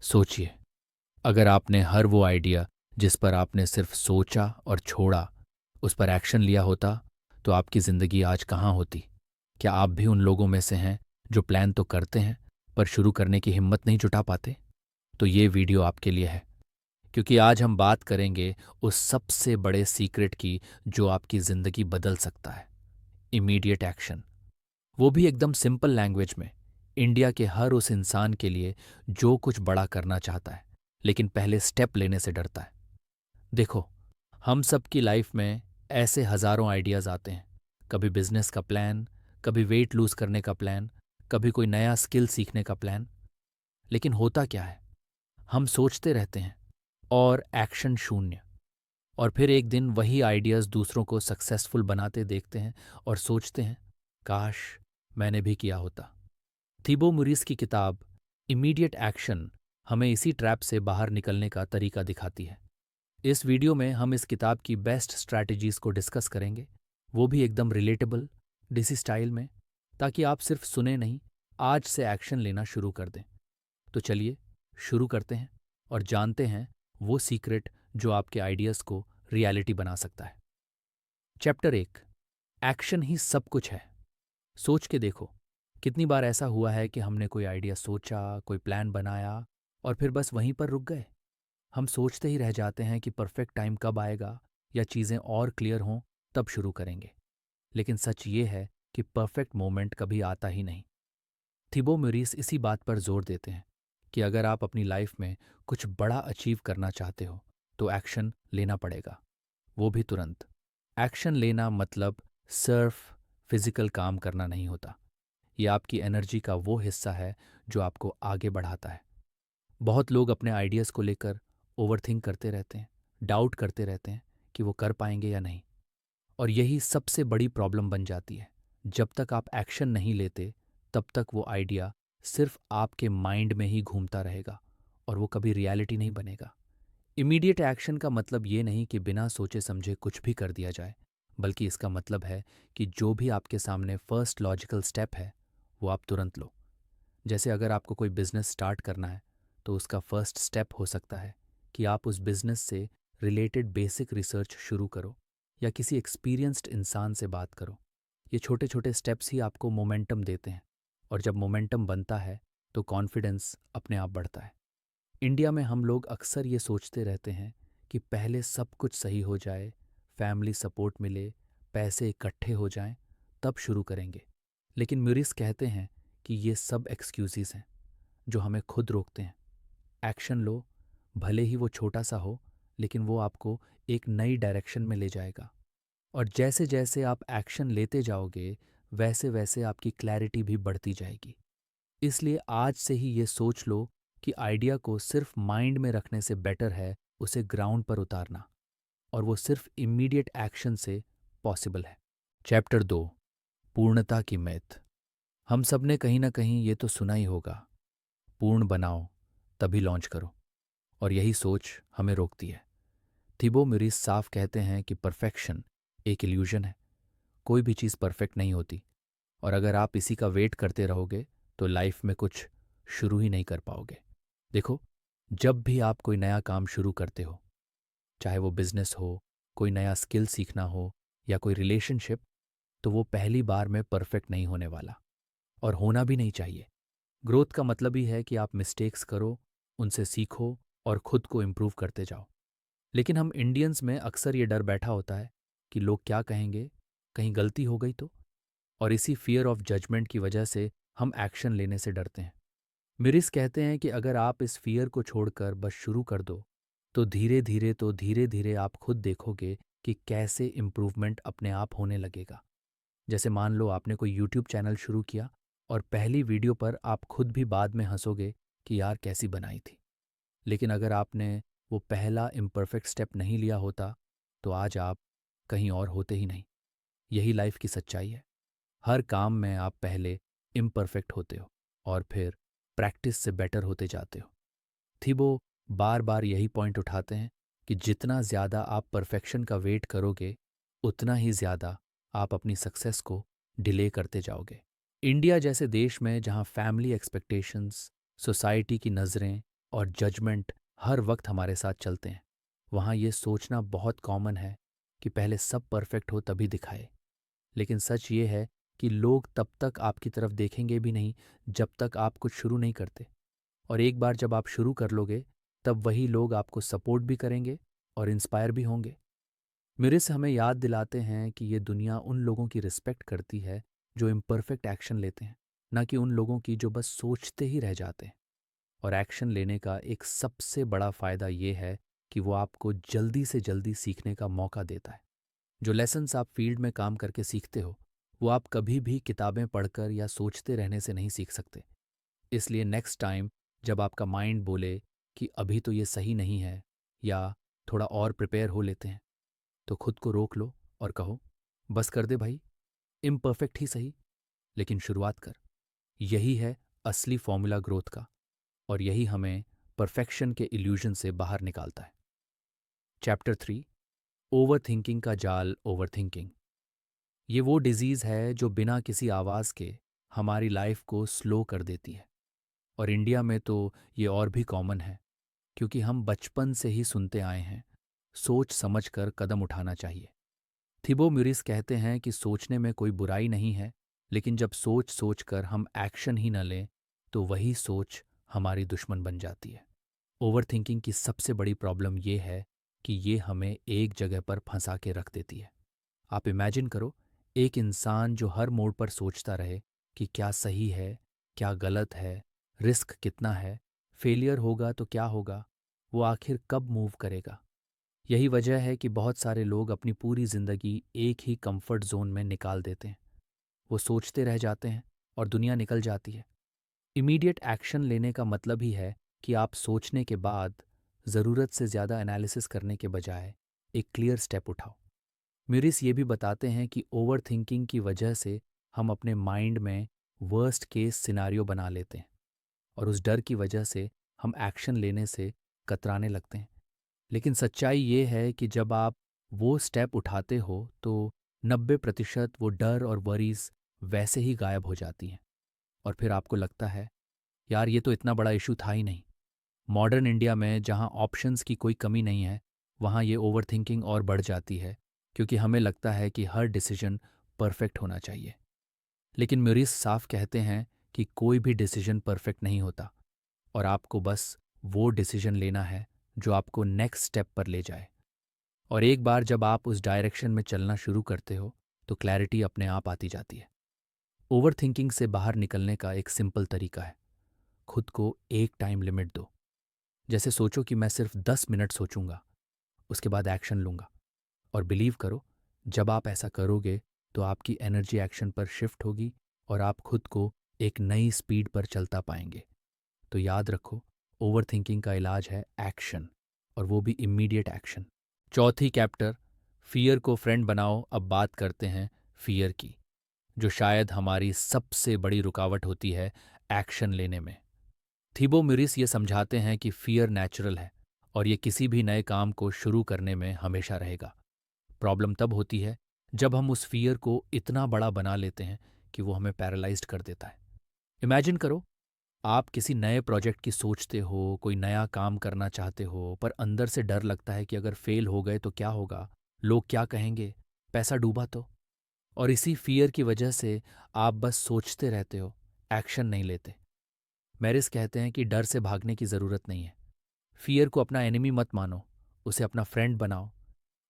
सोचिए, अगर आपने हर वो आइडिया जिस पर आपने सिर्फ सोचा और छोड़ा, उस पर एक्शन लिया होता, तो आपकी ज़िंदगी आज कहाँ होती? क्या आप भी उन लोगों में से हैं जो प्लान तो करते हैं, पर शुरू करने की हिम्मत नहीं जुटा पाते? तो ये वीडियो आपके लिए है, क्योंकि आज हम बात करेंगे उस सबसे बड़े सीक्रेट की जो आपकी ज़िंदगी बदल सकता है। Immediate action. वो भी एकदम सिंपल लैंग्वेज में, इंडिया के हर उस इंसान के लिए जो कुछ बड़ा करना चाहता है, लेकिन पहले स्टेप लेने से डरता है। देखो, हम सब की लाइफ में ऐसे हजारों आइडियाज आते हैं। कभी बिजनेस का प्लान, कभी वेट लूज करने का प्लान, कभी कोई नया स्किल सीखने का प्लान। लेकिन होता क्या है, हम सोचते रहते हैं और एक्शन शून्य। और फिर एक दिन वही आइडियाज दूसरों को सक्सेसफुल बनाते देखते हैं और सोचते हैं, काश मैंने भी किया होता। थीबो मुरीस की किताब इमीडिएट एक्शन हमें इसी ट्रैप से बाहर निकलने का तरीका दिखाती है। इस वीडियो में हम इस किताब की बेस्ट स्ट्रैटेजीज को डिस्कस करेंगे, वो भी एकदम रिलेटेबल, डिसी स्टाइल में, ताकि आप सिर्फ सुने नहीं, आज से एक्शन लेना शुरू कर दें। तो चलिए शुरू करते हैं और जानते हैं वो सीक्रेट जो आपके आइडियाज़ को रियलिटी बना सकता है। चैप्टर 1, एक्शन ही सब कुछ है। सोच के देखो, कितनी बार ऐसा हुआ है कि हमने कोई आइडिया सोचा, कोई प्लान बनाया और फिर बस वहीं पर रुक गए। हम सोचते ही रह जाते हैं कि परफेक्ट टाइम कब आएगा या चीज़ें और क्लियर हों तब शुरू करेंगे। लेकिन सच ये है कि परफेक्ट मोमेंट कभी आता ही नहीं। थिबो म्यूरिस इसी बात पर जोर देते हैं कि अगर आप अपनी लाइफ में कुछ बड़ा अचीव करना चाहते हो, तो एक्शन लेना पड़ेगा, वो भी तुरंत। एक्शन लेना मतलब सिर्फ फिजिकल काम करना नहीं होता। ये आपकी एनर्जी का वो हिस्सा है जो आपको आगे बढ़ाता है। बहुत लोग अपने आइडियाज़ को लेकर ओवरथिंक करते रहते हैं, डाउट करते रहते हैं कि वो कर पाएंगे या नहीं। और यही सबसे बड़ी प्रॉब्लम बन जाती है। जब तक आप एक्शन नहीं लेते, तब तक वो आइडिया सिर्फ आपके माइंड में ही घूमता रहेगा और वो कभी रियलिटी नहीं बनेगा। इमीडिएट एक्शन का मतलब ये नहीं कि बिना सोचे समझे कुछ भी कर दिया जाए, बल्कि इसका मतलब है कि जो भी आपके सामने फर्स्ट लॉजिकल स्टेप है, वो आप तुरंत लो। जैसे अगर आपको कोई बिजनेस स्टार्ट करना है, तो उसका फर्स्ट स्टेप हो सकता है कि आप उस बिजनेस से रिलेटेड बेसिक रिसर्च शुरू करो या किसी एक्सपीरियंस्ड इंसान से बात करो। ये छोटे छोटे स्टेप्स ही आपको मोमेंटम देते हैं, और जब मोमेंटम बनता है तो कॉन्फिडेंस अपने आप बढ़ता है। इंडिया में हम लोग अक्सर ये सोचते रहते हैं कि पहले सब कुछ सही हो जाए, फैमिली सपोर्ट मिले, पैसे इकट्ठे हो जाएं, तब शुरू करेंगे। लेकिन म्यूरिस कहते हैं कि ये सब एक्सक्यूज़ेस हैं जो हमें खुद रोकते हैं। एक्शन लो, भले ही वो छोटा सा हो, लेकिन वो आपको एक नई डायरेक्शन में ले जाएगा। और जैसे जैसे आप एक्शन लेते जाओगे, वैसे वैसे आपकी क्लैरिटी भी बढ़ती जाएगी। इसलिए आज से ही ये सोच लो कि आइडिया को सिर्फ माइंड में रखने से बेटर है उसे ग्राउंड पर उतारना, और वो सिर्फ इमीडिएट एक्शन से पॉसिबल है। चैप्टर 2, पूर्णता की मिथ। हम सब ने कहीं ना कहीं ये तो सुना ही होगा, पूर्ण बनाओ तभी लॉन्च करो। और यही सोच हमें रोकती है। थिबो म्यूरिस साफ कहते हैं कि परफेक्शन एक इल्यूजन है। कोई भी चीज़ परफेक्ट नहीं होती, और अगर आप इसी का वेट करते रहोगे, तो लाइफ में कुछ शुरू ही नहीं कर पाओगे। देखो, जब भी आप कोई नया काम शुरू करते हो, चाहे वो बिजनेस हो, कोई नया स्किल सीखना हो या कोई रिलेशनशिप, तो वो पहली बार में परफेक्ट नहीं होने वाला, और होना भी नहीं चाहिए। ग्रोथ का मतलब ही है कि आप मिस्टेक्स करो, उनसे सीखो और खुद को इम्प्रूव करते जाओ। लेकिन हम इंडियंस में अक्सर ये डर बैठा होता है कि लोग क्या कहेंगे, कहीं गलती हो गई तो। और इसी फियर ऑफ जजमेंट की वजह से हम एक्शन लेने से डरते हैं। मिरिस कहते हैं कि अगर आप इस फियर को छोड़कर बस शुरू कर दो, तो धीरे धीरे आप खुद देखोगे कि कैसे इम्प्रूवमेंट अपने आप होने लगेगा। जैसे मान लो आपने कोई यूट्यूब चैनल शुरू किया, और पहली वीडियो पर आप खुद भी बाद में हंसोगे कि यार कैसी बनाई थी। लेकिन अगर आपने वो पहला इम्परफेक्ट स्टेप नहीं लिया होता, तो आज आप कहीं और होते ही नहीं। यही लाइफ की सच्चाई है। हर काम में आप पहले इम्परफेक्ट होते हो और फिर प्रैक्टिस से बेटर होते जाते हो। थिबो बार बार यही पॉइंट उठाते हैं कि जितना ज़्यादा आप परफेक्शन का वेट करोगे, उतना ही ज़्यादा आप अपनी सक्सेस को डिले करते जाओगे। इंडिया जैसे देश में जहाँ फैमिली एक्सपेक्टेशंस, सोसाइटी की नज़रें और जजमेंट हर वक्त हमारे साथ चलते हैं, वहाँ ये सोचना बहुत कॉमन है कि पहले सब परफेक्ट हो तभी दिखाए। लेकिन सच ये है कि लोग तब तक आपकी तरफ देखेंगे भी नहीं जब तक आप कुछ शुरू नहीं करते। और एक बार जब आप शुरू कर लोगे, तब वही लोग आपको सपोर्ट भी करेंगे और इंस्पायर भी होंगे। मिरिस हमें याद दिलाते हैं कि ये दुनिया उन लोगों की रिस्पेक्ट करती है जो इम्परफेक्ट एक्शन लेते हैं, ना कि उन लोगों की जो बस सोचते ही रह जाते हैं। और एक्शन लेने का एक सबसे बड़ा फ़ायदा ये है कि वो आपको जल्दी से जल्दी सीखने का मौका देता है। जो लेसन्स आप फील्ड में काम करके सीखते हो, वो आप कभी भी किताबें पढ़कर या सोचते रहने से नहीं सीख सकते। इसलिए नेक्स्ट टाइम जब आपका माइंड बोले कि अभी तो ये सही नहीं है या थोड़ा और प्रिपेयर हो लेते हैं, तो खुद को रोक लो और कहो, बस कर दे भाई, इम्परफेक्ट ही सही, लेकिन शुरुआत कर। यही है असली फॉर्मूला ग्रोथ का, और यही हमें परफेक्शन के इल्यूजन से बाहर निकालता है। चैप्टर 3, ओवर थिंकिंग का जाल। ओवर थिंकिंग ये वो डिजीज़ है जो बिना किसी आवाज़ के हमारी लाइफ को स्लो कर देती है। और इंडिया में तो ये और भी कॉमन है, क्योंकि हम बचपन से ही सुनते आए हैं, सोच समझ कर कदम उठाना चाहिए। थिबो म्यूरिस कहते हैं कि सोचने में कोई बुराई नहीं है, लेकिन जब सोच सोच कर हम एक्शन ही न लें, तो वही सोच हमारी दुश्मन बन जाती है। ओवरथिंकिंग की सबसे बड़ी प्रॉब्लम ये है कि ये हमें एक जगह पर फंसा के रख देती है। आप इमेजिन करो, एक इंसान जो हर मोड़ पर सोचता रहे कि क्या सही है, क्या गलत है, रिस्क कितना है, फेलियर होगा तो क्या होगा, वो आखिर कब मूव करेगा। यही वजह है कि बहुत सारे लोग अपनी पूरी जिंदगी एक ही कंफर्ट जोन में निकाल देते हैं। वो सोचते रह जाते हैं और दुनिया निकल जाती है। इमीडिएट एक्शन लेने का मतलब ही है कि आप सोचने के बाद ज़रूरत से ज़्यादा एनालिसिस करने के बजाय एक क्लियर स्टेप उठाओ। म्यूरिस ये भी बताते हैं कि ओवर थिंकिंग की वजह से हम अपने माइंड में वर्स्ट केस सिनारियो बना लेते हैं, और उस डर की वजह से हम एक्शन लेने से कतराने लगते हैं। लेकिन सच्चाई ये है कि जब आप वो स्टेप उठाते हो तो 90% वो डर और वरीज वैसे ही गायब हो जाती हैं, और फिर आपको लगता है, यार ये तो इतना बड़ा इशू था ही नहीं। मॉडर्न इंडिया में जहाँ ऑप्शंस की कोई कमी नहीं है, वहाँ ये ओवरथिंकिंग और बढ़ जाती है, क्योंकि हमें लगता है कि हर डिसीजन परफेक्ट होना चाहिए। लेकिन म्यूरिस साफ कहते हैं कि कोई भी डिसीजन परफेक्ट नहीं होता, और आपको बस वो डिसीजन लेना है जो आपको नेक्स्ट स्टेप पर ले जाए। और एक बार जब आप उस डायरेक्शन में चलना शुरू करते हो, तो क्लैरिटी अपने आप आती जाती है। ओवर थिंकिंग से बाहर निकलने का एक सिंपल तरीका है, खुद को एक टाइम लिमिट दो। जैसे सोचो कि मैं सिर्फ 10 मिनट सोचूंगा, उसके बाद एक्शन लूंगा। और बिलीव करो, जब आप ऐसा करोगे तो आपकी एनर्जी एक्शन पर शिफ्ट होगी और आप खुद को एक नई स्पीड पर चलता पाएंगे। तो याद रखो, ओवर थिंकिंग का इलाज है एक्शन, और वो भी इमीडिएट एक्शन। चौथी कैप्टर, फियर को फ्रेंड बनाओ। अब बात करते हैं फियर की, जो शायद हमारी सबसे बड़ी रुकावट होती है एक्शन लेने में। थीबो म्यूरिस ये समझाते हैं कि फियर नेचुरल है, और ये किसी भी नए काम को शुरू करने में हमेशा रहेगा। प्रॉब्लम तब होती है जब हम उस फियर को इतना बड़ा बना लेते हैं कि वो हमें पैरालाइज्ड कर देता है। इमेजिन करो, आप किसी नए प्रोजेक्ट की सोचते हो, कोई नया काम करना चाहते हो, पर अंदर से डर लगता है कि अगर फेल हो गए तो क्या होगा, लोग क्या कहेंगे, पैसा डूबा तो। और इसी फियर की वजह से आप बस सोचते रहते हो, एक्शन नहीं लेते। मैरिस कहते हैं कि डर से भागने की ज़रूरत नहीं है। फियर को अपना एनिमी मत मानो, उसे अपना फ्रेंड बनाओ।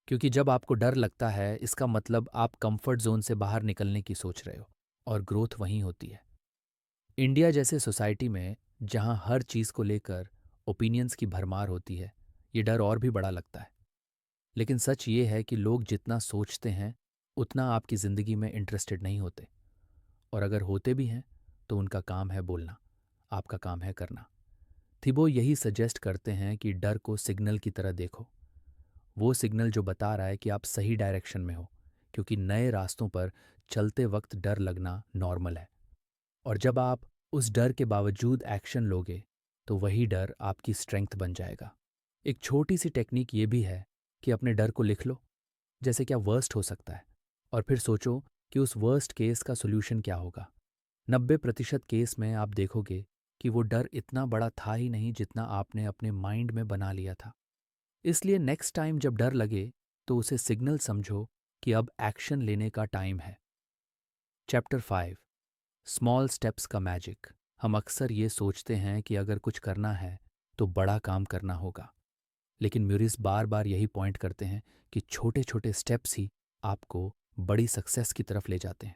क्योंकि जब आपको डर लगता है, इसका मतलब आप कंफर्ट जोन से बाहर निकलने की सोच रहे हो, और ग्रोथ वहीं होती है। इंडिया जैसे सोसाइटी में जहां हर चीज़ को लेकर ओपिनियंस की भरमार होती है, ये डर और भी बड़ा लगता है। लेकिन सच ये है कि लोग जितना सोचते हैं, उतना आपकी ज़िंदगी में इंटरेस्टेड नहीं होते। और अगर होते भी हैं, तो उनका काम है बोलना, आपका काम है करना। थिबो यही सजेस्ट करते हैं कि डर को सिग्नल की तरह देखो, वो सिग्नल जो बता रहा है कि आप सही डायरेक्शन में हो, क्योंकि नए रास्तों पर चलते वक्त डर लगना नॉर्मल है। और जब आप उस डर के बावजूद एक्शन लोगे, तो वही डर आपकी स्ट्रेंथ बन जाएगा। एक छोटी सी टेक्निक ये भी है कि अपने डर को लिख लो, जैसे क्या वर्स्ट हो सकता है, और फिर सोचो कि उस वर्स्ट केस का सोल्यूशन क्या होगा। 90% केस में आप देखोगे कि वो डर इतना बड़ा था ही नहीं जितना आपने अपने माइंड में बना लिया था। इसलिए नेक्स्ट टाइम जब डर लगे तो उसे सिग्नल समझो कि अब एक्शन लेने का टाइम है। चैप्टर 5, स्मॉल स्टेप्स का मैजिक। हम अक्सर ये सोचते हैं कि अगर कुछ करना है तो बड़ा काम करना होगा, लेकिन म्यूरिस बार बार यही पॉइंट करते हैं कि छोटे छोटे स्टेप्स ही आपको बड़ी सक्सेस की तरफ ले जाते हैं।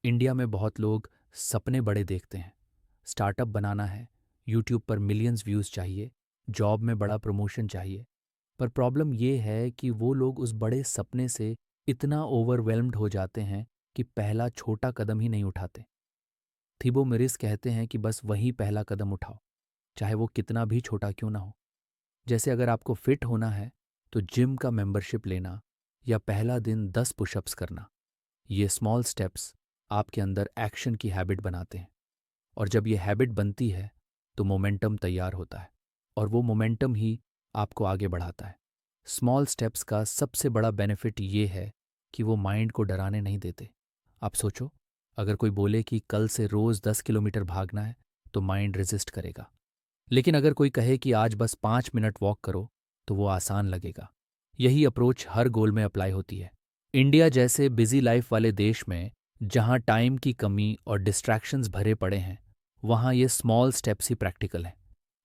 इंडिया में बहुत लोग सपने बड़े देखते हैं, स्टार्टअप बनाना है, यूट्यूब पर मिलियंस व्यूज़ चाहिए, जॉब में बड़ा प्रमोशन चाहिए। पर प्रॉब्लम ये है कि वो लोग उस बड़े सपने से इतना ओवरवेल्म्ड हो जाते हैं कि पहला छोटा कदम ही नहीं उठाते। थिबो मिरिस कहते हैं कि बस वही पहला कदम उठाओ, चाहे वो कितना भी छोटा क्यों ना हो। जैसे अगर आपको फिट होना है तो जिम का मेंबरशिप लेना या पहला दिन 10 पुशअप्स करना। ये स्मॉल स्टेप्स आपके अंदर एक्शन की हैबिट बनाते हैं, और जब ये हैबिट बनती है तो मोमेंटम तैयार होता है, और वो मोमेंटम ही आपको आगे बढ़ाता है। स्मॉल स्टेप्स का सबसे बड़ा बेनिफिट ये है कि वो माइंड को डराने नहीं देते। आप सोचो, अगर कोई बोले कि कल से रोज़ 10 किलोमीटर भागना है तो माइंड रेजिस्ट करेगा। लेकिन अगर कोई कहे कि आज बस 5 मिनट वॉक करो तो वो आसान लगेगा। यही अप्रोच हर गोल में अप्लाई होती है। इंडिया जैसे बिजी लाइफ वाले देश में, जहाँ टाइम की कमी और डिस्ट्रैक्शंस भरे पड़े हैं, वहाँ ये स्मॉल स्टेप्स ही प्रैक्टिकल हैं।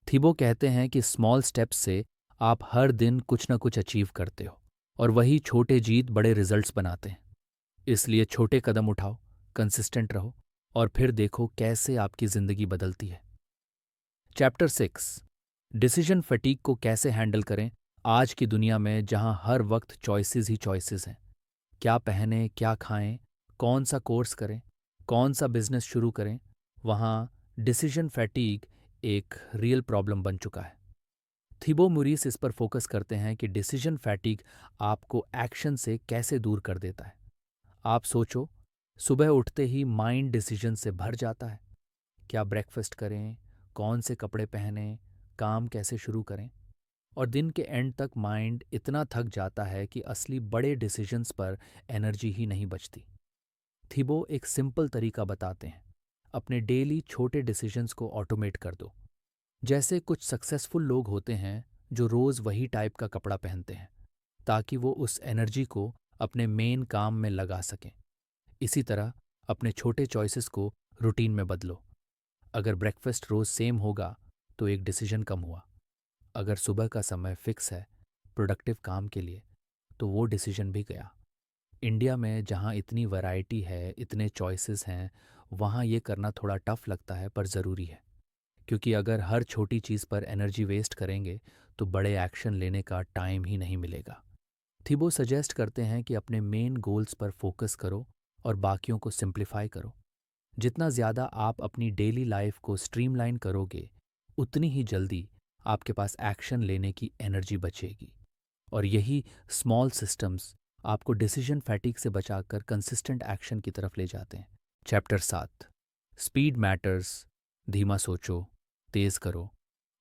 थिबो कहते हैं कि स्मॉल स्टेप्स से आप हर दिन कुछ ना कुछ अचीव करते हो, और वही छोटे जीत बड़े रिजल्ट्स बनाते हैं। इसलिए छोटे कदम उठाओ, कंसिस्टेंट रहो, और फिर देखो कैसे आपकी जिंदगी बदलती है। चैप्टर 6, डिसीजन फटीग को कैसे हैंडल करें आज की दुनिया में जहां हर वक्त चॉइसेस ही चॉइसेस हैं। क्या पहनें, क्या खाएं, कौन सा कोर्स करें, कौन सा बिजनेस शुरू करें, वहां डिसीजन फैटीग एक रियल प्रॉब्लम बन चुका है। थिबो मुरीस इस पर फोकस करते हैं कि डिसीजन फैटीग आपको एक्शन से कैसे दूर कर देता है। आप सोचो, सुबह उठते ही माइंड डिसीजन से भर जाता है। क्या ब्रेकफास्ट करें, कौन से कपड़े पहनें, काम कैसे शुरू करें, और दिन के एंड तक माइंड इतना थक जाता है कि असली बड़े डिसीजंस पर एनर्जी ही नहीं बचती। थिबो एक सिंपल तरीका बताते हैं, अपने डेली छोटे डिसीजंस को ऑटोमेट कर दो। जैसे कुछ सक्सेसफुल लोग होते हैं जो रोज़ वही टाइप का कपड़ा पहनते हैं, ताकि वो उस एनर्जी को अपने मेन काम में लगा सकें। इसी तरह अपने छोटे चॉइसेस को रूटीन में बदलो। अगर ब्रेकफास्ट रोज़ सेम होगा तो एक डिसीजन कम हुआ। अगर सुबह का समय फिक्स है प्रोडक्टिव काम के लिए, तो वो डिसीजन भी गया। इंडिया में जहाँ इतनी वैरायटी है, इतने चॉइसेस हैं, वहाँ ये करना थोड़ा टफ लगता है पर ज़रूरी है, क्योंकि अगर हर छोटी चीज़ पर एनर्जी वेस्ट करेंगे तो बड़े एक्शन लेने का टाइम ही नहीं मिलेगा। थिबो सजेस्ट करते हैं कि अपने मेन गोल्स पर फोकस करो और बाकियों को सिंप्लीफाई करो। जितना ज़्यादा आप अपनी डेली लाइफ को स्ट्रीमलाइन करोगे, उतनी ही जल्दी आपके पास एक्शन लेने की एनर्जी बचेगी, और यही स्मॉल सिस्टम्स आपको डिसीजन फैटिक से बचाकर कंसिस्टेंट एक्शन की तरफ ले जाते हैं। Chapter 7, speed matters. धीमा सोचो, तेज करो।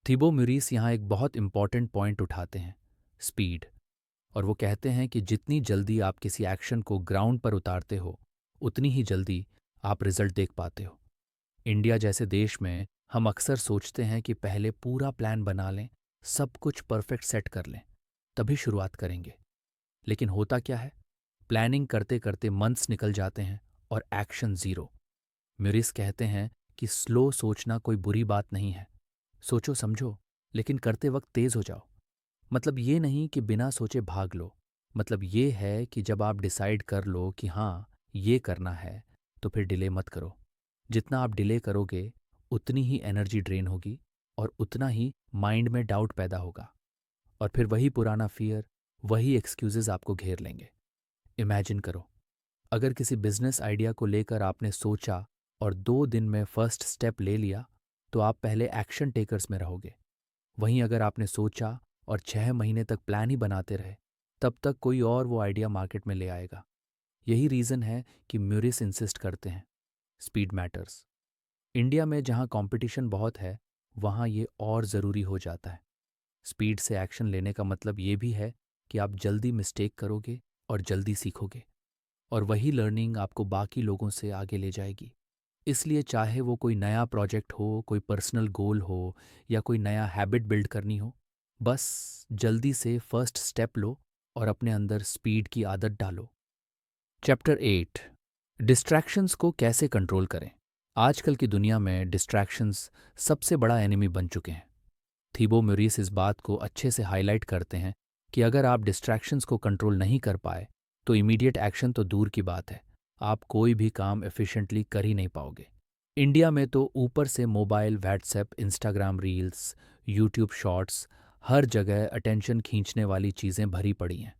थिबो म्यूरिस यहाँ एक बहुत इंपॉर्टेंट पॉइंट उठाते हैं, स्पीड। और वो कहते हैं कि जितनी जल्दी आप किसी एक्शन को ग्राउंड पर उतारते हो, उतनी ही जल्दी आप रिजल्ट देख पाते हो। इंडिया जैसे देश में हम अक्सर सोचते हैं कि पहले पूरा प्लान बना लें, सब कुछ परफेक्ट सेट कर लें, तभी शुरुआत करेंगे। लेकिन होता क्या है, प्लानिंग करते करते मंथ्स निकल जाते हैं और एक्शन ज़ीरो। म्यूरिस कहते हैं कि स्लो सोचना कोई बुरी बात नहीं है। सोचो समझो, लेकिन करते वक्त तेज हो जाओ। मतलब ये नहीं कि बिना सोचे भाग लो। मतलब ये है कि जब आप डिसाइड कर लो कि हाँ ये करना है, तो फिर डिले मत करो। जितना आप डिले करोगे उतनी ही एनर्जी ड्रेन होगी, और उतना ही माइंड में डाउट पैदा होगा, और फिर वही पुराना फियर, वही एक्सक्यूजेज आपको घेर लेंगे। इमेजिन करो, अगर किसी बिजनेस आइडिया को लेकर आपने सोचा और 2 दिन में फर्स्ट स्टेप ले लिया, तो आप पहले एक्शन टेकर्स में रहोगे। वहीं अगर आपने सोचा और 6 महीने तक प्लान ही बनाते रहे, तब तक कोई और वो आइडिया मार्केट में ले आएगा। यही रीज़न है कि म्यूरिस इंसिस्ट करते हैं, स्पीड मैटर्स। इंडिया में जहाँ कंपटीशन बहुत है, वहाँ ये और ज़रूरी हो जाता है। स्पीड से एक्शन लेने का मतलब ये भी है कि आप जल्दी मिस्टेक करोगे और जल्दी सीखोगे, और वही लर्निंग आपको बाकी लोगों से आगे ले जाएगी। इसलिए चाहे वो कोई नया प्रोजेक्ट हो, कोई पर्सनल गोल हो या कोई नया हैबिट बिल्ड करनी हो, बस जल्दी से फर्स्ट स्टेप लो और अपने अंदर स्पीड की आदत डालो। चैप्टर 8, डिस्ट्रैक्शंस को कैसे कंट्रोल करें। आजकल की दुनिया में डिस्ट्रैक्शंस सबसे बड़ा एनिमी बन चुके हैं। थीबो म्यूरिस इस बात को अच्छे से हाईलाइट करते हैं कि अगर आप डिस्ट्रैक्शंस को कंट्रोल नहीं कर पाए तो इमीडिएट एक्शन तो दूर की बात है, आप कोई भी काम एफिशिएंटली कर ही नहीं पाओगे। इंडिया में तो ऊपर से mobile, WhatsApp, Instagram reels, YouTube shorts, हर जगह अटेंशन खींचने वाली चीज़ें भरी पड़ी हैं।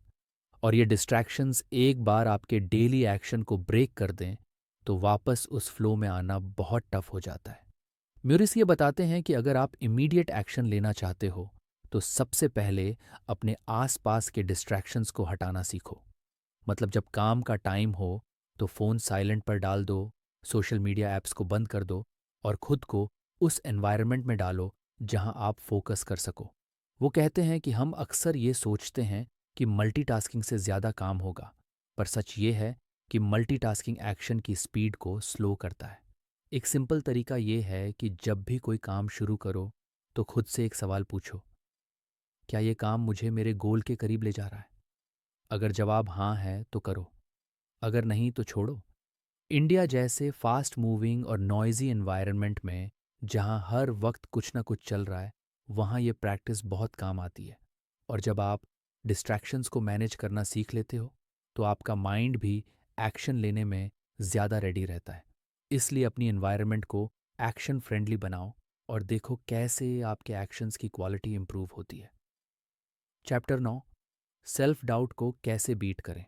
और ये डिस्ट्रैक्शंस एक बार आपके डेली एक्शन को ब्रेक कर दें तो वापस उस फ्लो में आना बहुत टफ हो जाता है। म्यूरिस ये बताते हैं कि अगर आप इमीडिएट एक्शन लेना चाहते हो तो सबसे पहले अपने आसपास के डिस्ट्रैक्शंस को हटाना सीखो। मतलब जब काम का टाइम हो तो फ़ोन साइलेंट पर डाल दो, सोशल मीडिया ऐप्स को बंद कर दो और खुद को उस एनवायरनमेंट में डालो जहां आप फोकस कर सको। वो कहते हैं कि हम अक्सर ये सोचते हैं कि मल्टीटास्किंग से ज़्यादा काम होगा, पर सच ये है कि मल्टीटास्किंग एक्शन की स्पीड को स्लो करता है। एक सिंपल तरीका ये है कि जब भी कोई काम शुरू करो तो खुद से एक सवाल पूछो, क्या ये काम मुझे मेरे गोल के करीब ले जा रहा है? अगर जवाब हाँ है तो करो, अगर नहीं तो छोड़ो। इंडिया जैसे फास्ट मूविंग और नॉइजी एनवायरनमेंट में जहाँ हर वक्त कुछ ना कुछ चल रहा है, वहाँ ये प्रैक्टिस बहुत काम आती है। और जब आप डिस्ट्रैक्शंस को मैनेज करना सीख लेते हो तो आपका माइंड भी एक्शन लेने में ज़्यादा रेडी रहता है। इसलिए अपनी एनवायरनमेंट को एक्शन फ्रेंडली बनाओ और देखो कैसे आपके एक्शंस की क्वालिटी इंप्रूव होती है। चैप्टर 9, सेल्फ डाउट को कैसे बीट करें।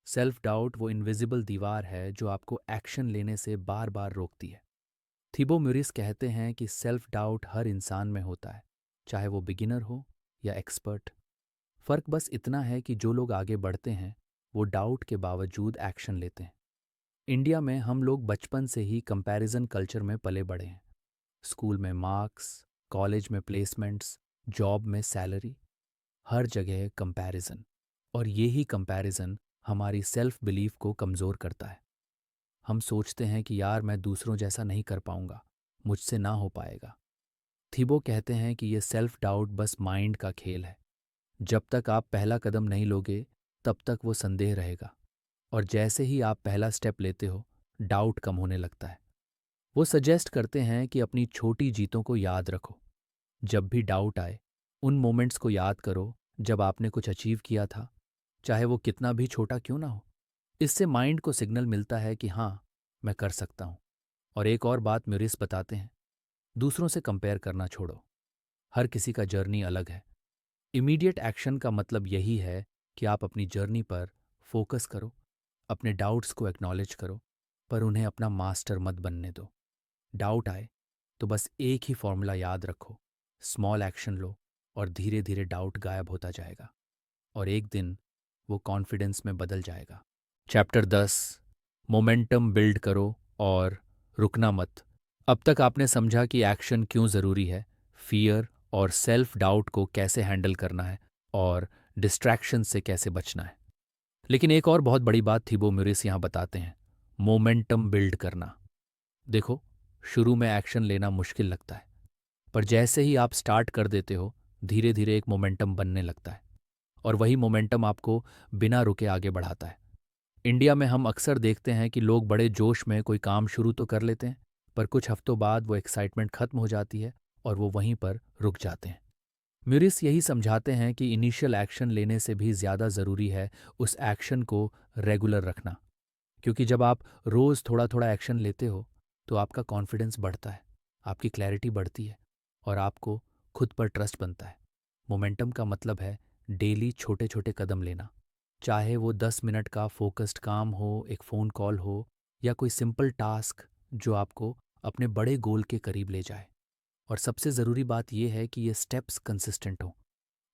सेल्फ डाउट वो इनविजिबल दीवार है जो आपको एक्शन लेने से बार बार रोकती है। थीबो म्यूरिस कहते हैं कि सेल्फ डाउट हर इंसान में होता है, चाहे वो बिगिनर हो या एक्सपर्ट। फ़र्क बस इतना है कि जो लोग आगे बढ़ते हैं वो डाउट के बावजूद एक्शन लेते हैं। इंडिया में हम लोग बचपन से ही कंपैरिजन कल्चर में पले बढ़े हैं। स्कूल में मार्क्स, कॉलेज में प्लेसमेंट्स, जॉब में सैलरी, हर जगह कंपैरिजन। और यही कंपैरिजन हमारी सेल्फ बिलीफ को कमज़ोर करता है। हम सोचते हैं कि यार मैं दूसरों जैसा नहीं कर पाऊंगा, मुझसे ना हो पाएगा। थीबो कहते हैं कि ये सेल्फ डाउट बस माइंड का खेल है। जब तक आप पहला कदम नहीं लोगे तब तक वो संदेह रहेगा, और जैसे ही आप पहला स्टेप लेते हो डाउट कम होने लगता है। वो सजेस्ट करते हैं कि अपनी छोटी जीतों को याद रखो। जब भी डाउट आए उन मोमेंट्स को याद करो जब आपने कुछ अचीव किया था, चाहे वो कितना भी छोटा क्यों ना हो। इससे माइंड को सिग्नल मिलता है कि हाँ, मैं कर सकता हूँ। और एक और बात म्यूरिस बताते हैं, दूसरों से कंपेयर करना छोड़ो। हर किसी का जर्नी अलग है। इमीडिएट एक्शन का मतलब यही है कि आप अपनी जर्नी पर फोकस करो, अपने डाउट्स को एक्नॉलेज करो, पर उन्हें अपना मास्टर मत बनने दो। डाउट आए तो बस एक ही फॉर्मूला याद रखो, स्मॉल एक्शन लो और धीरे धीरे डाउट गायब होता जाएगा और एक दिन वो कॉन्फिडेंस में बदल जाएगा। चैप्टर 10, मोमेंटम बिल्ड करो और रुकना मत। अब तक आपने समझा कि एक्शन क्यों ज़रूरी है, फियर और सेल्फ डाउट को कैसे हैंडल करना है और डिस्ट्रैक्शन से कैसे बचना है। लेकिन एक और बहुत बड़ी बात थीबो म्यूरिस यहाँ बताते हैं, मोमेंटम बिल्ड करना। देखो, शुरू में एक्शन लेना मुश्किल लगता है, पर जैसे ही आप स्टार्ट कर देते हो धीरे धीरे एक मोमेंटम बनने लगता है और वही मोमेंटम आपको बिना रुके आगे बढ़ाता है। इंडिया में हम अक्सर देखते हैं कि लोग बड़े जोश में कोई काम शुरू तो कर लेते हैं, पर कुछ हफ्तों बाद वो एक्साइटमेंट खत्म हो जाती है और वो वहीं पर रुक जाते हैं। म्यूरिस यही समझाते हैं कि इनिशियल एक्शन लेने से भी ज़्यादा ज़रूरी है उस एक्शन को रेगुलर रखना, क्योंकि जब आप रोज़ थोड़ा थोड़ा एक्शन लेते हो तो आपका कॉन्फिडेंस बढ़ता है, आपकी क्लैरिटी बढ़ती है और आपको खुद पर ट्रस्ट बनता है। मोमेंटम का मतलब है डेली छोटे छोटे कदम लेना, चाहे वो 10 मिनट का फोकस्ड काम हो, एक फ़ोन कॉल हो या कोई सिंपल टास्क जो आपको अपने बड़े गोल के करीब ले जाए। और सबसे ज़रूरी बात यह है कि ये स्टेप्स कंसिस्टेंट हों।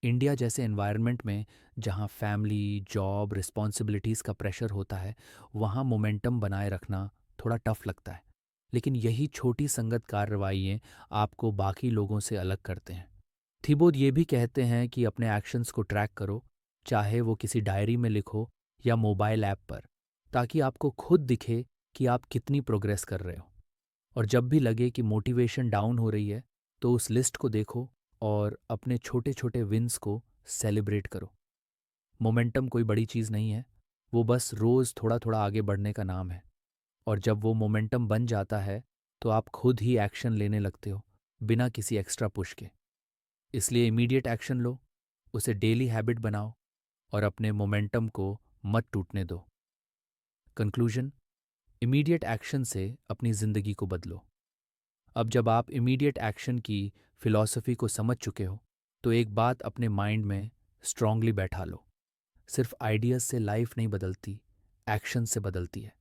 इंडिया जैसे एनवायरनमेंट में जहाँ फैमिली, जॉब, रिस्पॉन्सिबिलिटीज़ का प्रेशर होता है, वहाँ मोमेंटम बनाए रखना थोड़ा टफ लगता है। लेकिन यही छोटी संगत कार्रवाइयाँ आपको बाकी लोगों से अलग करते हैं। थिबोद ये भी कहते हैं कि अपने एक्शंस को ट्रैक करो, चाहे वो किसी डायरी में लिखो या मोबाइल ऐप पर, ताकि आपको खुद दिखे कि आप कितनी प्रोग्रेस कर रहे हो। और जब भी लगे कि मोटिवेशन डाउन हो रही है, तो उस लिस्ट को देखो और अपने छोटे छोटे विंस को सेलिब्रेट करो। मोमेंटम कोई बड़ी चीज़ नहीं है, वो बस रोज़ थोड़ा थोड़ा आगे बढ़ने का नाम है। और जब वो मोमेंटम बन जाता है, तो आप खुद ही एक्शन लेने लगते हो, बिना किसी एक्स्ट्रा पुश के। इसलिए इमीडिएट एक्शन लो, उसे डेली हैबिट बनाओ और अपने मोमेंटम को मत टूटने दो। कंक्लूजन, इमीडिएट एक्शन से अपनी ज़िंदगी को बदलो। अब जब आप इमीडिएट एक्शन की फिलॉसफी को समझ चुके हो, तो एक बात अपने माइंड में स्ट्रांगली बैठा लो। सिर्फ आइडियाज़ से लाइफ नहीं बदलती, एक्शन से बदलती है।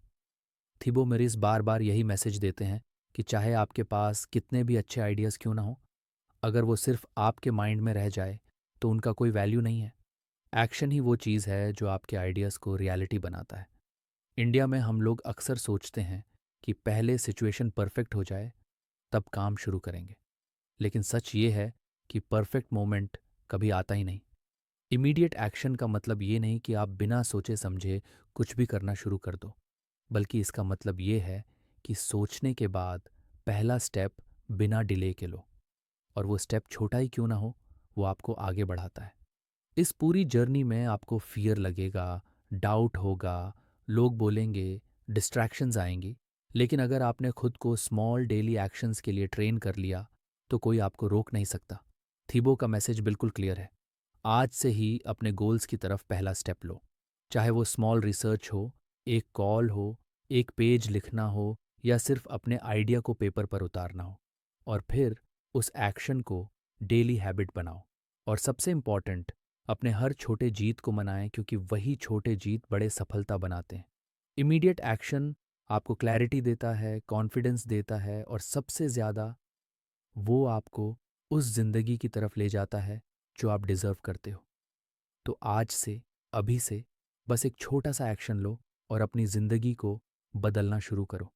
थिबो मेरिस बार बार यही मैसेज देते हैं कि चाहे आपके पास कितने भी अच्छे आइडियाज़ क्यों ना हो, अगर वो सिर्फ आपके माइंड में रह जाए तो उनका कोई वैल्यू नहीं है। एक्शन ही वो चीज़ है जो आपके आइडियाज़ को रियलिटी बनाता है। इंडिया में हम लोग अक्सर सोचते हैं कि पहले सिचुएशन परफेक्ट हो जाए, तब काम शुरू करेंगे। लेकिन सच ये है कि परफेक्ट मोमेंट कभी आता ही नहीं। इमीडिएट एक्शन का मतलब ये नहीं कि आप बिना सोचे समझे कुछ भी करना शुरू कर दो, बल्कि इसका मतलब ये है कि सोचने के बाद पहला स्टेप बिना डिले के लो। और वो स्टेप छोटा ही क्यों ना हो, वो आपको आगे बढ़ाता है। इस पूरी जर्नी में आपको फियर लगेगा, डाउट होगा, लोग बोलेंगे, डिस्ट्रैक्शंस आएंगी। लेकिन अगर आपने खुद को स्मॉल डेली एक्शंस के लिए ट्रेन कर लिया, तो कोई आपको रोक नहीं सकता। थीबो का मैसेज बिल्कुल क्लियर है। आज से ही अपने गोल्स की तरफ पहला स्टेप लो। चाहे वो स्मॉल रिसर्च हो, एक कॉल हो, एक पेज लिखना हो, या सिर्फ अपने आइडिया को पेपर पर उतारना हो। और फिर उस एक्शन को डेली हैबिट बनाओ। और सबसे इम्पॉर्टेंट, अपने हर छोटे जीत को मनाएं, क्योंकि वही छोटे जीत बड़े सफलता बनाते हैं। इमीडिएट एक्शन आपको क्लैरिटी देता है, कॉन्फिडेंस देता है, और सबसे ज़्यादा वो आपको उस ज़िंदगी की तरफ ले जाता है जो आप डिज़र्व करते हो। तो आज से, अभी से, बस एक छोटा सा एक्शन लो और अपनी ज़िंदगी को बदलना शुरू करो।